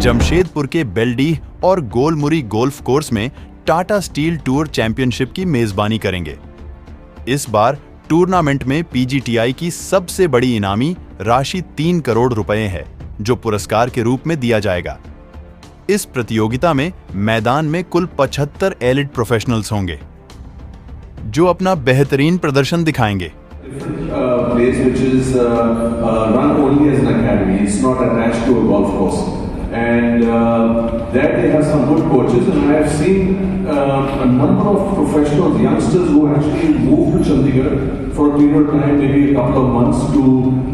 जमशेदपुर के बेलडीह और Golmuri golf course में टाटा स्टील टूर चैंपियनशिप की मेजबानी करेंगे। इस बार टूर्नामेंट में पीजीटीआई की सबसे बड़ी इनामी राशि 3 करोड़ रुपए है, जो पुरस्कार के रूप में दिया जाएगा। इस प्रतियोगिता में मैदान में कुल 75 एलिट प्रोफेशनल्स होंगे, जो अपना बेहतरीन प्रदर्शन दिखाएंगे। Place which is run only as an academy. It's not attached to a golf course, and there they have some good coaches. And I have seen a number of professionals, youngsters who actually move to Chandigarh for a period of time, maybe a couple of months, to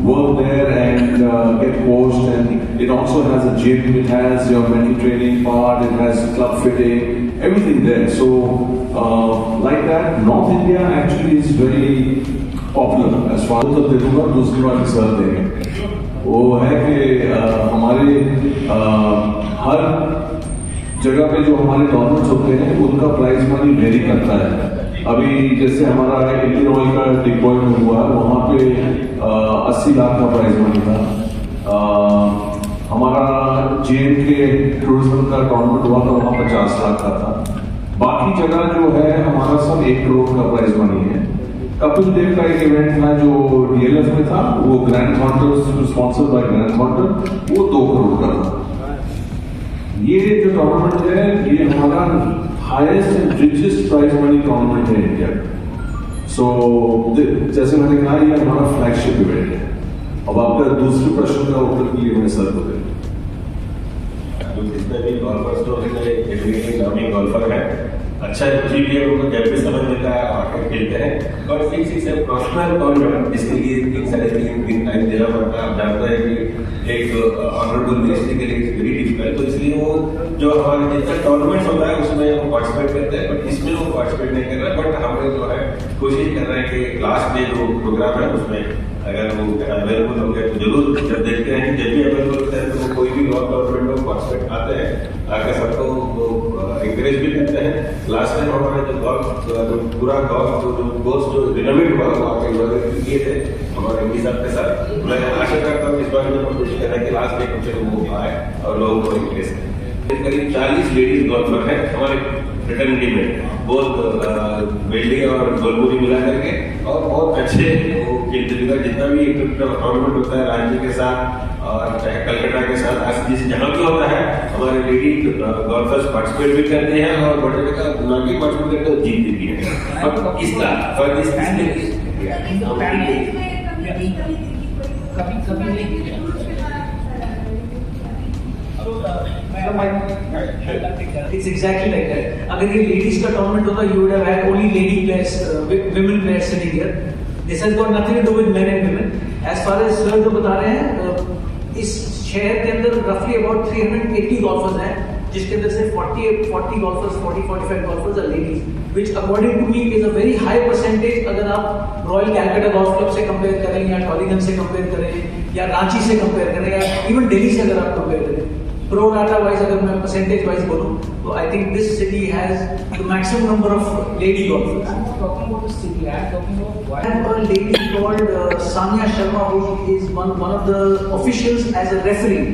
work there and get coached. And it also has a gym. It has your mental training part. It has club fitting, everything there. So like that, North India actually is very popular as far तो देखूंगा, दूसरी बार sir देंगे। वो है कि हमारे हर जगह पे जो हमारे टूर्नामेंट्स होते हैं उनका प्राइज मनी वेरी करता है। अभी जैसे हमारा इंडियन ऑयल का डिप्लॉय में हुआ, वहाँ पे 80 लाख का प्राइज मनी था। हमारा JNK टूरिज्म का टूर्नामेंट हुआ था, वहाँ 50 लाख का था। बाकी जगह जो है हमारा सब 1 करोड़ का प्राइज मनी है। कपिल देव का एक इवेंट था जो DLF में था, वो ग्रैंड थॉन्टर स्पॉन्सर्ड बाय ग्रैंड थॉन्टर, वो 2 करोड़ का था। ये जो टूर्नामेंट है ये हमारा highest and richest prize money tournament है इंडिया। सो जैसे मैंने कहा, ये हमारा फ्लैगशिप इवेंट है। अब आपका दूसरे प्रश्न का उत्तर के लिए मैं सर को दे जितने भी गोल्फर्स लोग गोल्फर है, अच्छा चीज ये उनको जब भी समझ लेता है आकर खेलते हैं। और सिक्स इज प्रोफेशनल टूर्नामेंट, जिसके लिए 3 साढ़े 3 दिन टाइम देना पड़ता है। आप जानते हैं कि एक ऑनरेबल मिनिस्ट्री के लिए वेरी डिफिकल्ट, तो इसलिए वो जो हमारे जितना टूर्नामेंट होता है उसमें वो पार्टिसिपेट करते हैं, बट इसमें वो पार्टिसिपेट नहीं कर रहे। बट हम लोग जो है कोशिश कर रहे हैं कि लास्ट डे जो प्रोग्राम है उसमें अगर वो अवेलेबल हो गया तो जरूर, जब देखते हैं जब भी अवेलेबल होता है तो वो कोई भी गोल्फ टूर्नामेंट में पार्टिसिपेट आते हैं, आकर सबको वो एंकरेज भी करते हैं। लास्ट टाइम हमारे जो गोल्फ पूरा गोल्फ जो कोर्स जो रिनोवेट हुआ वो आके इनॉग्रेट किए थे हमारे एमडी साहब के साथ। मैं आशा करता हूँ इस बार में कोशिश कर रहे हैं कि लास्ट डे कुछ वो आए और लोगों को एंकरेज करें। करीब 40 लेडीज गोल्फर हैं हमारे फ्रेटर्निटी में, बहुत बेल्डी और गोलमुरी मिला करके, और बहुत अच्छे वो खेलते हैं। जितना भी टूर्नामेंट होता है राज्य के साथ और चाहे कलकत्ता के साथ, जिस जहाँ भी होता है हमारे लेडी गोल्फर्स पार्टिसिपेट भी करते हैं और बड़े का नाटी पार्टिसिपेट करते हैं, जीतते भी हैं। अब इसका फर्क It's exactly like that. अगर ये ladies का tournament होता, you would have had only lady players, women players sitting here. This has got nothing to do with men and women. As far as sir जो बता रहे हैं, इस शहर के अंदर roughly about 380 golfers हैं, जिसके अंदर से 40 golfers, 40-45 golfers are ladies, which according to me is a very high percentage। अगर आप रॉयल कैलकाटा गोल्फ क्लब से कंपेयर करें या टॉलीगंज से कंपेयर करें या रांची से कंपेयर करें या इवन दिल्ली से अगर आप कंपेयर करें, प्रो डाटा वाइज अगर मैं परसेंटेज वाइज बोलूं तो I think this city has the maximum number of lady golfer's. Talking about city, I am talking about a lady called Sanya Sharma, who is one of the officials as a referee.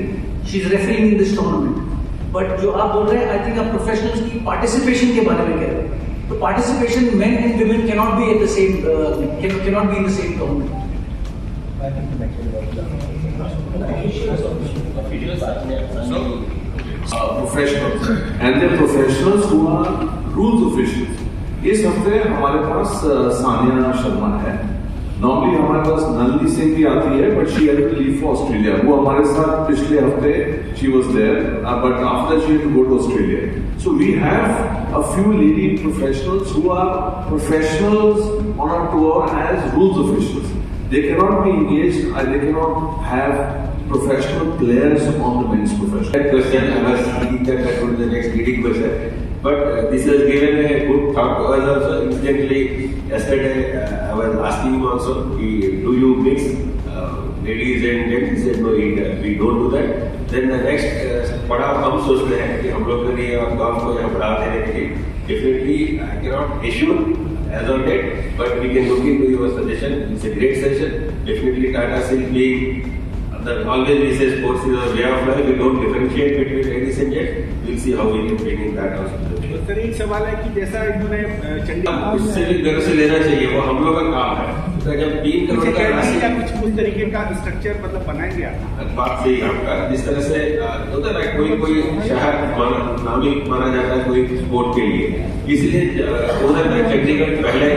She is refereeing in this tournament. But जो आप बोल रहे हैं, I think आप professionals की participation के बारे में कह रहे हैं, तो participation men and women cannot be at the same cannot be in the same tournament. Professionals and they're professionals who are rules officials. इस हफ्ते हमारे पास सानिया शर्मा है। नॉर्मली हमारे पास नंदी सिंह भी आती है, but she had to leave for Australia. वो हमारे साथ पिछले हफ्ते she was there, but after she had to go to Australia. So we have a few lady professionals who are professionals on our tour as rules officials. They cannot be engaged, they cannot have professional players on the men's profession. That question I was thinking that would be the next leading question, but this has given a good thought to us also. Incidentally, yesterday I was asking him also, do you mix ladies and gents? He said no, we don't do that. Then the next पढ़ाव हम सोचते हैं कि हम लोग के लिए और गाँव को यहाँ बढ़ावा देने के लिए definitely I cannot issue as on date, but we can look into your suggestion. It's a great suggestion. Definitely Tata Steel being that always we say sports is a way of life. We don't differentiate between ladies and gents. We'll see how we can bring in that also. Sir एक सवाल है कि जैसा इन्होंने उससे भी गर्व से लेना चाहिए, वो हम लोग का काम है। तो जब 3 करोड़ का राशि कुछ उस तरीके का स्ट्रक्चर मतलब बनाएंगे आप? बात सही आपका, जिस तरह से होता है कोई शहर नामी माना जाता है कोई स्पोर्ट के लिए, इसलिए उधर चंडीगढ़ पहले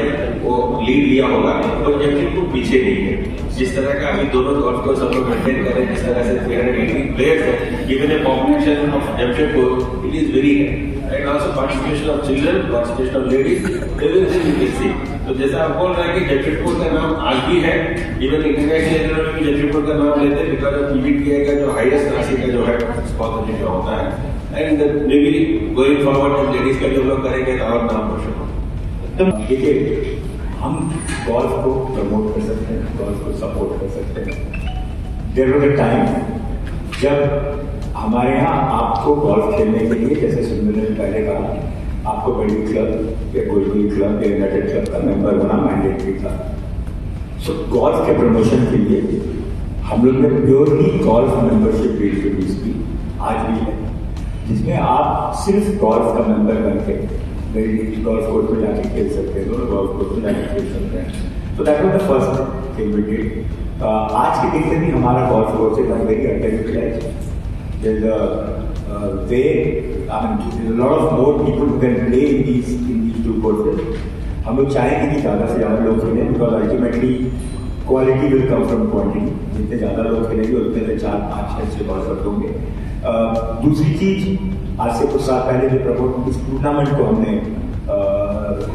वो लीड लिया होगा और जमशेदपुर पीछे नहीं है। जिस तरह का अभी दोनों गोल्फ कोर्स हम लोग मेंटेन कर रहे हैं, जिस तरह से 380 प्लेयर्स है, given a population of Jamshedpur, it is very है, and also participation of children, participation of ladies, everything you can see. तो जैसा आप बोल रहे हैं कि जमशेदपुर का नाम आज भी है, इवन इंटरनेशनल लेवल में भी जमशेदपुर का नाम लेते हैं बिकॉज ऑफ पीबीटीआई का जो हाईएस्ट राशि का जो है स्पॉन्सरशिप का होता है, and may be going forward ladies का भी हम लोग करेंगे तो और नाम रोशन होगा। देखिए, हम गोल्फ को प्रमोट कर सकते हैं, गोल्फ को सपोर्ट कर सकते हैं। देयर वाज अ टाइम जब हमारे यहाँ आपको गोल्फ खेलने के लिए, जैसे सुंदर ने पहले कहा, आपको बड़ी क्लब या कोई क्लब या यूनाइटेड क्लब का मेंबर होना मैंडेटरी था। सो गोल्फ के प्रमोशन के लिए हम लोग ने प्योरली गोल्फ मेंबरशिप इंट्रोड्यूस की, आज भी है, जिसमें आप सिर्फ गोल्फ का मेंबर बनके गोल्फ कोर्स में जाके खेल सकते हैं, दोनों गोल्फ कोर्स में जाके खेल सकते हैं। तो that was the first thing we did. आज के दिन में भी हमारा golf course is very attentive. There is a way, I mean there is a lot of more people who can play in these two courses. हम लोग चाहेंगे कि ज़्यादा से ज़्यादा लोग खेलें, because ultimately quality will come from quantity. जितने ज़्यादा लोग खेलेंगे उतने से 4, 5, 6 से बहुत सब होंगे। दूसरी चीज, आज से कुछ साल पहले जो प्रमोट इस टूर्नामेंट को हमने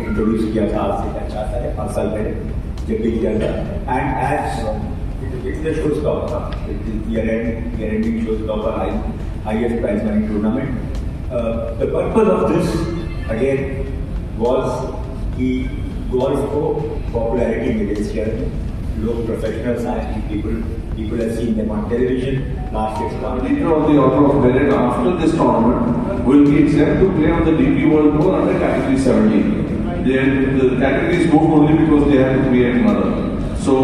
इंट्रोड्यूस किया था, आज से 4 साल या 5 साल पहले जब भी किया था, एंड एज शोज का होता ईयर एंडिंग शोज का होता highest prize money tournament. The purpose of this again was कि गोल्फ को पॉपुलैरिटी मिले इस शहर में, लोग प्रोफेशनल्स आए, people have seen them on television. Last 6 months. Leader of the Order of Merit after this tournament will be exempt to play on the DP World Tour under Category 17. The category is moved only because they have to create mother. So,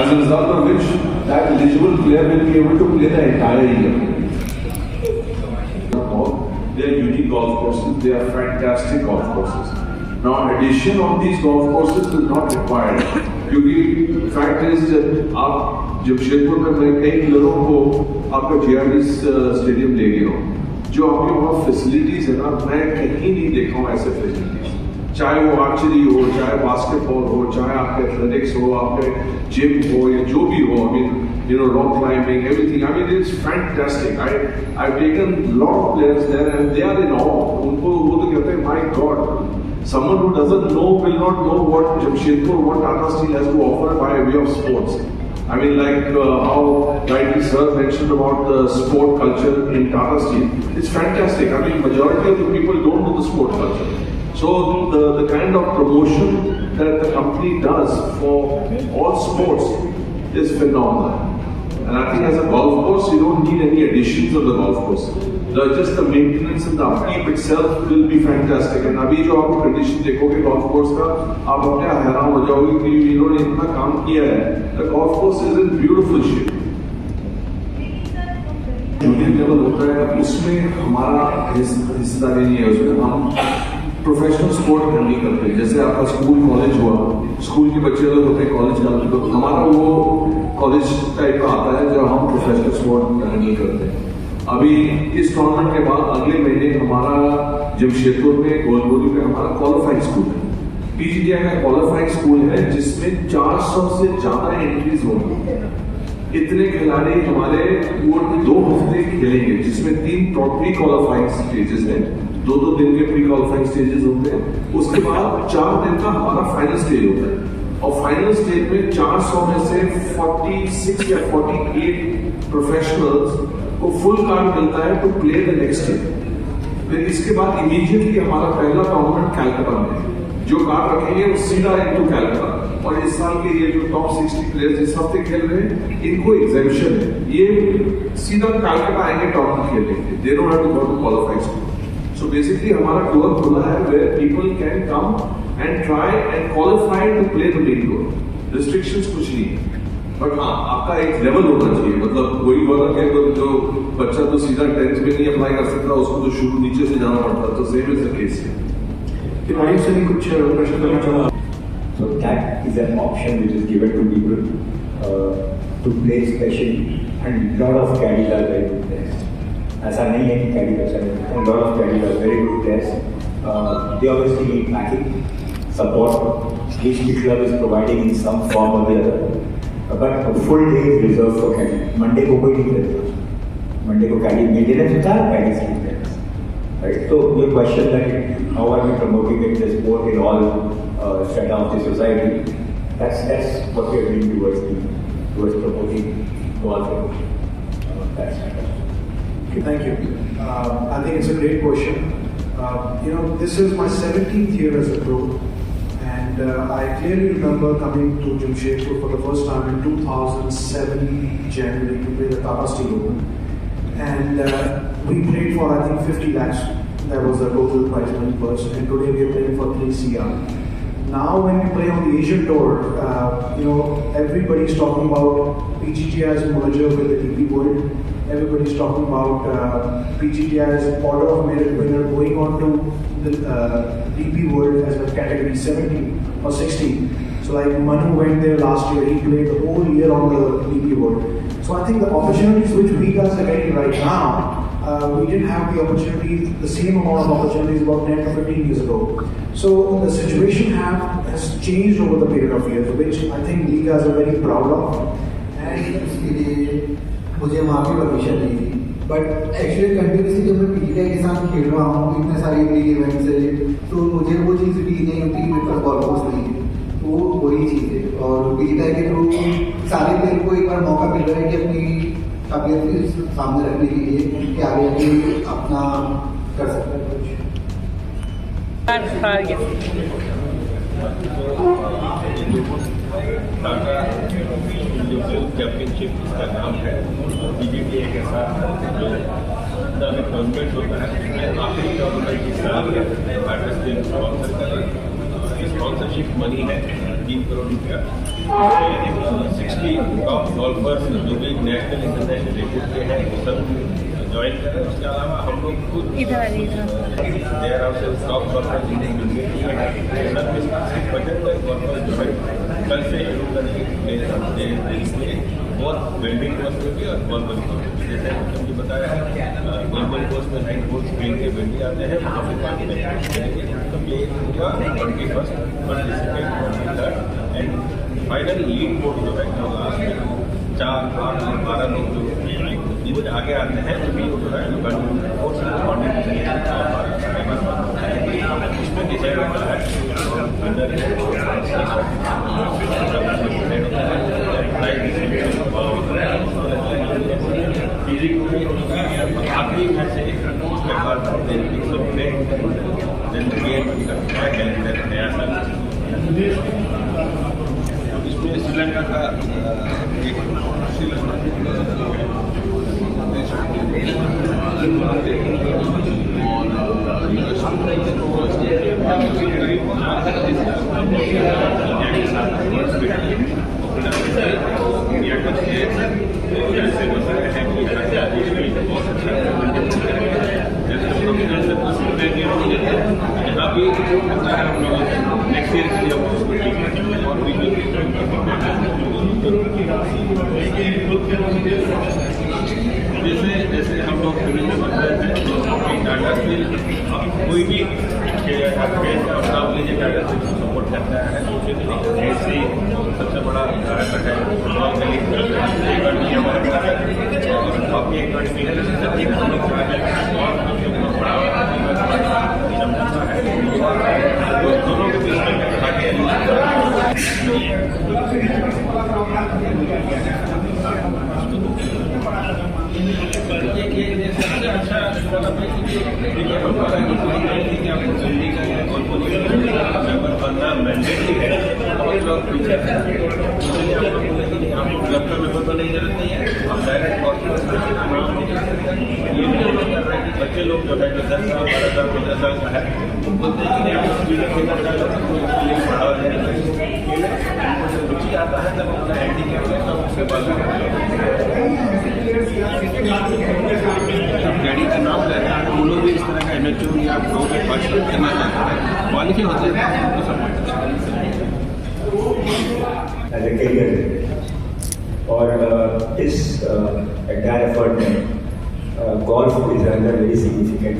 as a result of which, that eligible player will be able to play the entire year. They are unique golf courses. They are fantastic golf courses. Now, addition of these golf courses is not required. क्योंकि fact is आप जमशेदपुर में मैं कई लोगों को आपका GRD stadium ले गया हूँ, जो आपके वहाँ फैसिलिटीज है ना, मैं कहीं नहीं देखा हूँ ऐसे फैसिलिटीज। चाहे वो आर्चरी हो, चाहे बास्केटबॉल हो, चाहे आपके एथलेटिक्स हो, आपके जिम हो, या जो भी हो, I mean rock climbing, everything. I mean, it's fantastic. I've taken a lot of players there, and they are in awe. उनको वो तो कहते हैं, my God. Someone who doesn't know will not know what Jamshedpur, what Tata Steel has to offer by way of sports. I mean, like how rightly sir mentioned about the sport culture in Tata Steel. It's fantastic. I mean, majority of the people don't know the sport culture. So the kind of promotion that the company does for all sports is phenomenal. And I think as a golf course, you don't need any additions of the golf course. Just the maintenance and the upkeep itself will be fantastic. And अभी जो आप condition देखोगे golf course का, आप अपने हैरान हो जाओगे कि इन्होंने इतना काम किया है. The golf course is in beautiful shape. Junior level होता है, उसमें हमारा हिस्सेदारी नहीं है, उसमें हम प्रोफेशनल स्पोर्ट हैंडल करते हैं। जैसे आपका स्कूल कॉलेज हुआ, स्कूल के बच्चे लोग होते हैं कॉलेज का, तो हमारा वो कॉलेज टाइप का आता है जो हम प्रोफेशनल स्पोर्ट हैंडल करते हैं। अभी इस टूर्नामेंट के बाद अगले महीने हमारा जमशेदपुर में गोलबोली में हमारा क्वालिफाइड स्कूल है, पीजीटीआई का क्वालिफाइड स्कूल है, जिसमें 400 से ज्यादा एंट्रीज होंगी। इतने खिलाड़ी हमारे वो 2 हफ्ते खेलेंगे, जिसमें 3 प्री क्वालिफाइंग स्टेजेस हैं, 2-2 दिन के प्री क्वालिफाइंग स्टेजेस होते हैं। उसके बाद 4 दिन का हमारा फाइनल स्टेज होता है, और फाइनल स्टेज में 400 में से 46 या 48 प्रोफेशनल्स को फुल कार्ड मिलता है to play the next day. फिर इसके बाद इमीडिएटली हमारा पहला टूर्नामेंट कैलकाटा में, जो कार्ड रखेंगे वो सीधा इनटू कैलकाटा। और इस साल के ये जो टॉप 60 प्लेयर्स इस हफ्ते खेल रहे हैं, इनको एग्जेम्पशन है, ये सीधा कैलकाटा आएंगे टूर्नामेंट खेलेंगे, they don't have to go to qualified school. So basically हमारा टूर खुला है where people can come and try and qualify to play the main tour. Restrictions कुछ नहीं है। बट हाँ आपका एक लेवल होना चाहिए, मतलब वही बोला कि जो बच्चा तो सीधा 10th में नहीं अप्लाई कर सकता, उसको तो शुरू नीचे से जाना पड़ता है, तो सेम इज द केस कि भाई से भी कुछ प्रश्न करना चाहूँगा। So that is an option which is given to people to play specially, and lot of caddies are very good players. ऐसा नहीं है कि caddy अच्छा नहीं है, lot of caddies are very good players. They obviously need backing, support. Each club is providing in some form or the other. But a full day is reserved for caddy. Monday को कोई नहीं खेलता. Monday को caddy maintenance होता है, caddy maintenance. Right. So your question that how are we promoting it, the sport in all strata of the society? That's what we are doing towards promoting golf. That's Okay, thank you. I think it's a great question. This is my 17th year as a pro, and I clearly remember coming to Jamshedpur for the first time in 2007 January to play the Tata Steel Open, and we played for I think 50 lakhs. That was the total prize money purse, and today we are playing for 3 CR. Now when we play on the Asian Tour, everybody's talking about PGTI's merger with the DP World. Everybody's talking about PGTI's order of merit winner going on to the DP World as a category 17 or 16. So like Manu went there last year, he played the whole year on the DP World. So I think the opportunities which we guys are getting right now, we didn't have the opportunity, the same amount of opportunities about 10 to 15 years ago. So the situation has changed over the period of years, which I think we guys are very proud of. And मुझे वहाँ पे permission नहीं थी, but actually continuously जब मैं PGI के साथ खेल रहा हूँ इतने सारे लीग इवेंट्स है, तो मुझे वो चीज़ भी नहीं होती कि मेरे पास ऑलमोस्ट नहीं है, तो वो वही चीज़ है। और पीजीआई के थ्रू सारे प्लेयर को एक बार मौका मिल रहा है कि अपनी काबिलियत सामने रखने के लिए कि आगे आगे अपना कर सकता है कुछ। टाटा चैंपियनशिप इसका नाम है, पीजीटीआई के साथ जो टूर्नामेंट होता है, आखिरी टूर्नामेंट इस साल टाटा स्टील स्पॉन्सर कर रही है। स्पॉन्सरशिप मनी है 3 करोड़ रुपया। 60 टॉप गोल्फर्स जो भी नेशनल इंटरनेशनल रेकॉर्ड के हैं वो सब ज्वाइन कर रहे हैं। उसके अलावा हम लोग खुद there are top golfers in India, 75 golfers जो है कल से शुरू करेंगे बहुत वेल्डिंग कोर्स में भी और गोल्फिंग कोर्स में भी। जैसे हमने बताया है गोल्फिंग कोर्स में 9 होल्स खेल के वेल्डिंग आते हैं, वहाँ से पानी में करेंगे। तो ये होगा 21st, 22nd, 23rd and final lead board जो है जो लास्ट में 4, 8, 12 लोग जो जिनसे आगे आते हैं तो भी जो है उसमें डिसाइड होता है आखिरी में से उसके बाद नया साल। इसमें श्रीलंका का नेक्स्ट ईयर के लिए और जैसे हम लोग टाटा स्टील कोई भी अपना लीजिए टाटा स्टील सपोर्ट करता है, ऐसे ही सबसे बड़ा घटक है दोनों के बीच में मैंडेटरी है क्लब का मेंबर बनने की जरूरत नहीं है, आप डायरेक्ट बच्चे लोग जो है 10 साल 12 साल 15 साल का है बोलते हैं कि बढ़ावा देना रुचि आता है, जब अपना हैंडीकैप है तब पार्टिसिपेट करना चाहता है, क्वालिफाई होता है तो सपोर्ट एज ए करियर और इस एंटायर एफर्ट में golf is another very significant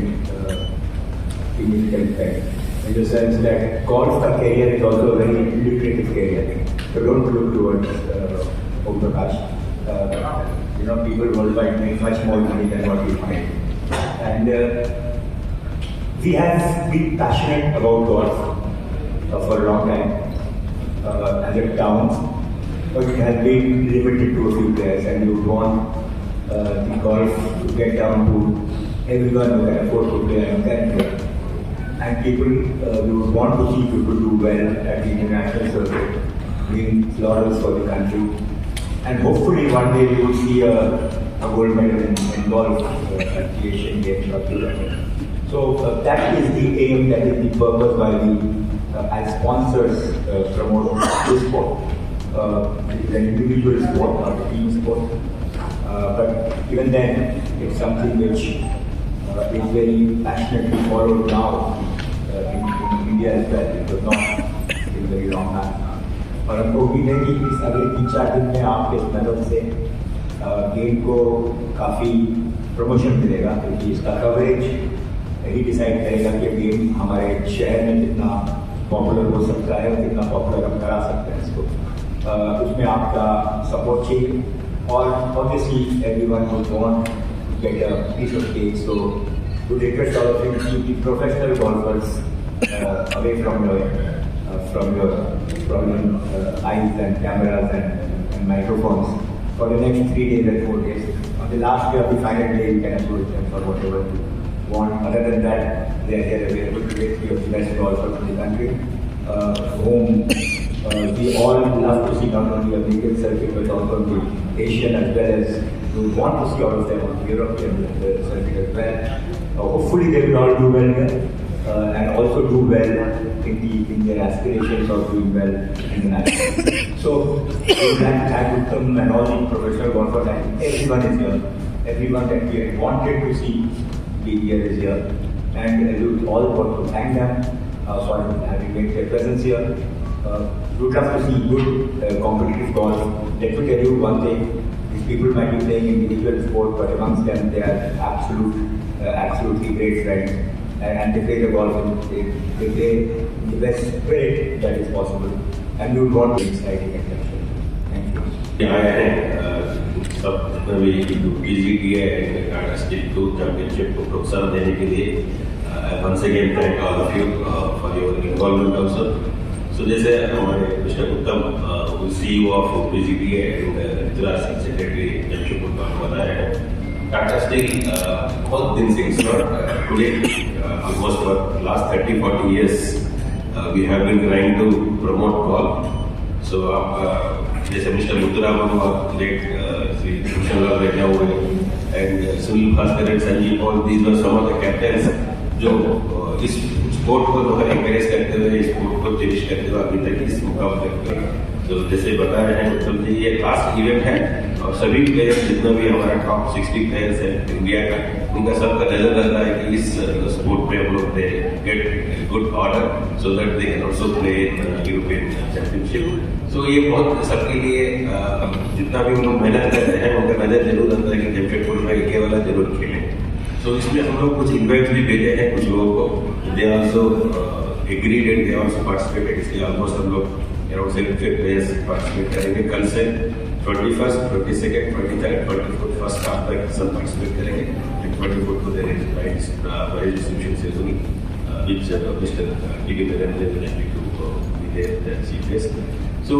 fact. In the sense that golf का career is also a very lucrative career. So don't look towards Om Prakash. People worldwide make much more money than what we make. And we have been passionate about golf for a long time as a town, but it has been limited to a few players, and you want the golf to get down to everyone who can afford to play and can play. And people, we would want to see people do well at the international circuit, win laurels for the country, and hopefully one day we will see a gold medal in golf at the Asian Games or Olympics. So that is the aim, that is the purpose why we, as sponsors, promote this sport. It is an individual sport, not a team sport. But even then, it's something which is very passionately followed now in India as well. It was not in very long time. और हमको उम्मीद है कि इस अगले 3-4 दिन में आपके इस मदद से गेम को काफ़ी प्रमोशन मिलेगा, क्योंकि इसका कवरेज ही डिसाइड करेगा कि गेम हमारे शहर में कितना पॉपुलर हो सकता है और कितना पॉपुलर हम करा सकते हैं इसको। उसमें आपका सपोर्ट चाहिए, और obviously everyone would want to get a piece of cake. So to request all of you to keep the professional golfers away from your eyes and cameras and microphones for the next 3 days and 4 days. On the last day of the final day, you can approach them for whatever you want. Other than that, they are here available to get 3 of the best golfers in the country, whom we all love to see not only on the Indian circuit but also on the Asian, as well as we want to see all of them on the European circuit as well. Hopefully they will all do well here and also do well in their aspirations of doing well internationally. So we would like to thank Uttam and all the professional golfers, and everyone is here. Everyone that we had wanted to see being here is here, and we would all want to thank them for having made their presence here. We would love to see good competitive golf. Let me tell you one thing: these people might be playing individual sport, but amongst them they are absolutely great friends, and they play the golf. They play in the best spirit that is possible, and we would want to be exciting and passionate. Thank you. आए हैं सब जितना भी PGTA and Tata steel tour championship को प्रोत्साहन देने के लिए once again thank all of you for your involvement also. So जैसे हमारे मिस्टर उत्तम CEO ऑफ PGTA एंड जिला सेक्रेटरी जमशेदपुर का बताया है, टाटा स्टील बहुत दिन से it's not today, almost for last 30-40 years we have been trying to promote golf. So जैसे मिस्टर मुद्रामन और लेट श्री कृष्णलाल बैठे हुए एंड सुनील भास्कर एंड संजीव, और these were some of the captains जो इस स्पोर्ट को जो है एनकरेज करते हुए, स्पोर्ट को चेरिश करते हुए अभी तक इस मुकाबले पे तो जैसे बता रहे हैं उत्तम जी, ये लास्ट इवेंट है और सभी प्लेयर्स जितना भी हमारा टॉप 60 प्लेयर्स है इंडिया का, उनका सबका नजर रहता है कि इस स्पोर्ट पे हम लोग get good order so that they can also play European championship. So ये बहुत सबके लिए जितना भी हम लोग मेहनत करते हैं उनका नजर जरूर रहता है कि जमशेदपुर में ये वाला जरूर खेलें. सो इसमें हम लोग कुछ इन्वाइट भी भेजे हैं कुछ लोगों को, they also agreed and they also participated. इसलिए ऑलमोस्ट हम लोग अराउंड 75 प्लेयर्स पार्टिसिपेट करेंगे. कल से 21st, 22nd, 23rd, 24th first half तक सब पार्टिसिपेट करेंगे. 24th को there is prize distribution ceremony which Mr. D.D. Narendra will speak to be there and see this. So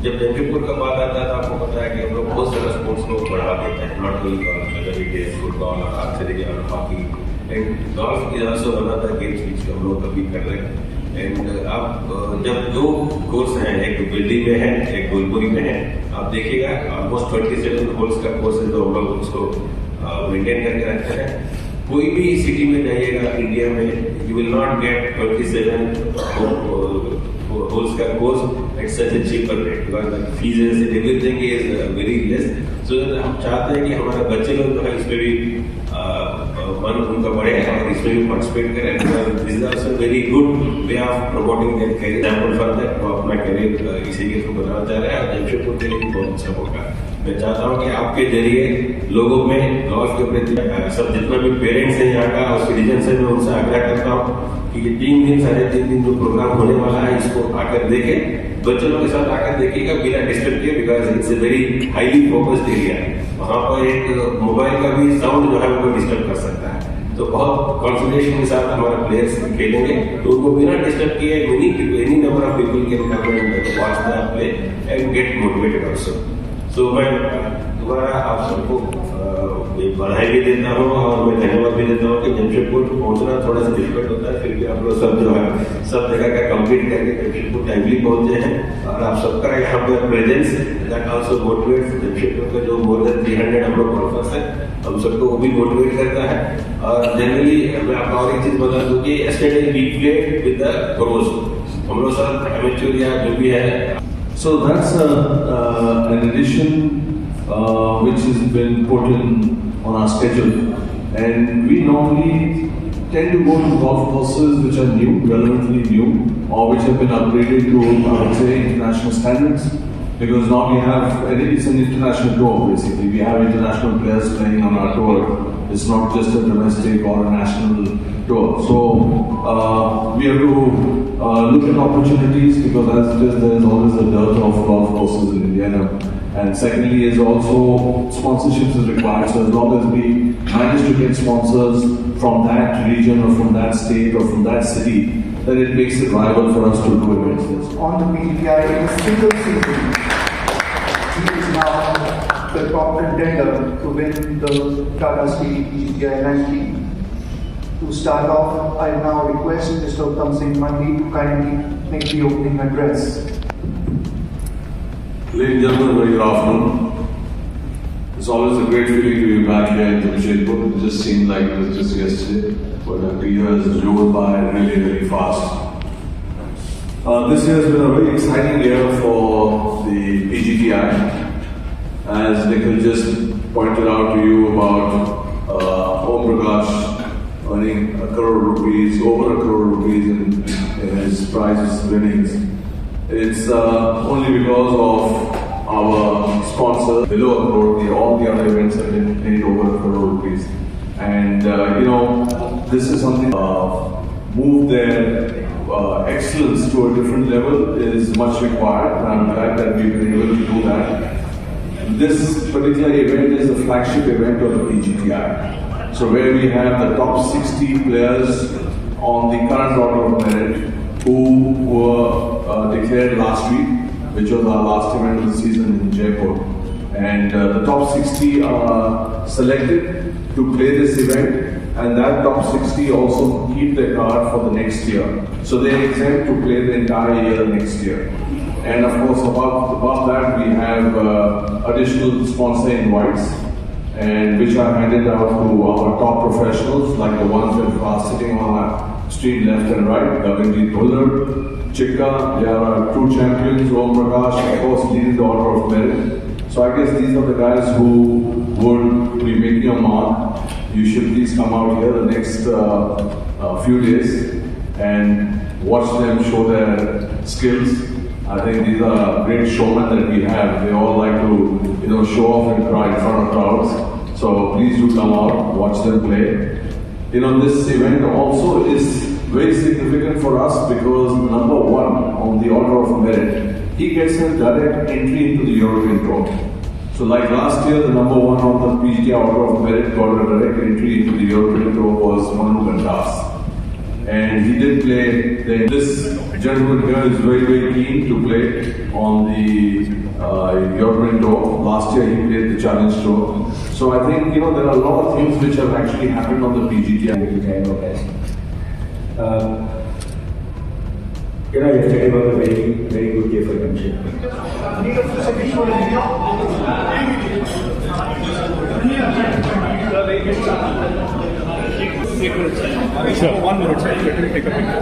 जब जमशेदपुर का बात आता है तो आपको पता है कि हम लोग बहुत सारा स्पोर्ट्स को बढ़ावा देते हैं, not only other games, football और आर्ट से लेकर और hockey and golf is also one of the games which हम लोग कभी कर रहे हैं. एंड आप जब दो कोर्स हैं, एक बिल्डिंग में है एक गोलपुरी में है, आप देखिएगा ऑलमोस्ट 27 होल्स का कोर्स है, तो हम लोग उसको मेंटेन करके रखते हैं. कोई भी सिटी में जाइएगा इंडिया में, you will not get 27 holes का course at such a cheaper rate, because fees and everything is very less. So हम चाहते हैं कि हमारे बच्चे लोग जो है इस पर भी मन उनका बढ़े और इसमें भी पार्टिसिपेट करें। This is also very good way of promoting their career. Example for that वो अपना कैरियर इसी के थ्रू बनाना चाह रहे हैं और जमशेदपुर के लिए बहुत अच्छा होगा। मैं चाहता हूँ कि आपके जरिए लोगों में गोल्फ के प्रति सब जितना भी पेरेंट्स हैं यहाँ का और सिटीजन है, मैं उनसे आग्रह करता हूँ कि ये 3 दिन 3.5 दिन जो प्रोग्राम होने वाला है इसको आकर देखें, बच्चों के साथ आकर देखिएगा बिना डिस्टर्ब किए, because it's a very highly focused area. वहाँ पर एक मोबाइल का भी साउंड जो है वो डिस्टर्ब कर सकता है, तो बहुत कॉन्सेंट्रेशन के साथ हमारे प्लेयर्स खेलेंगे, तो उनको बिना डिस्टर्ब किए any number of people can come and watch the play and get motivated also. So मैं दोबारा आप सबको बधाई भी देता हूँ और मैं धन्यवाद भी देता हूँ कि जमशेदपुर पहुँचना थोड़ा सा डिफिकल्ट होता है, फिर भी आप लोग सब जो है सब जगह का कंप्लीट करके जमशेदपुर टाइमली पहुँचे हैं और आप सबका यहाँ पे presence that also motivates Jamshedpur का जो मोर देन 300 हम लोग गोल्फर्स हैं, हम सबको वो भी मोटिवेट करता है। और जनरली मैं आपको और एक चीज बता दूं कि yesterday we played with the pros, हम लोग सब एमेच्योर या जो भी है। So that's an addition which has been put on our schedule, and we normally tend to go to golf courses which are new, relevantly new, or which have been upgraded to, I would say, international standards. Because now we have, it's an international tour basically. We have international players playing on our tour. It's not just a domestic or a national tour. So we have to look at opportunities, because as it is, there is always a dearth of golf courses in India. And secondly is also sponsorships is required. So as long as we manage to get sponsors from that region or from that state or from that city, then it makes it viable for us to do events. On the PGI in a single season, he is now the top contender to win the Tata Steel PGI ranking. To start off, I now request Mr. Uttam Singh Mandi to kindly make the opening address. Ladies and gentlemen, very good afternoon. It's always a great feeling to be back here in Jamshedpur. It just seemed like it was just yesterday, but the year has rolled by really, really fast. This year has been a very exciting year for the PGTI. As Nikhil just pointed out to you about Om Prakash earning ₹1 crore, over ₹1 crore in his prizes winnings. It's only because of our sponsor below ₹1 crore. All the other events have been paid over ₹1 crore. And this is something move their excellence to a different level is much required, and I'm glad that we've been able to do that. This particular event is the flagship event of the PGTI. So where we have the top 60 players on the current order of merit who were declared last week, which was our last event of the season in Jaipur. And the top 60 are selected to play this event, and that top 60 also keep their card for the next year. So they're exempt to play the entire year next year. And of course, above that, we have additional sponsor invites, and which are handed out to our top professionals, like the ones that are sitting on our street left and right, Gagनज, Chikka, they are our 2 champions, Om Prakash, of course, leading the order of merit. So I guess these are the guys who would be making a mark. You should please come out here the next few days and watch them show their skills. I think these are great showmen that we have. They all like to, show off and cry in front of crowds. So please do come out, watch them play. This event also is very significant for us because number 1 on the order of merit, he gets a direct entry into the European Tour. So like last year, the number 1 on the PGA order of merit got a direct entry into the European Tour was Manu Gandas. And he did play. This gentleman here is very, very keen to play on the European Tour. Last year he played the Challenge Tour. So I think, there are a lot of things which have actually happened on the PGA. Yesterday was a very, very good day for Jamshedpur. Sure, 1 minute, sir. Let me take a picture.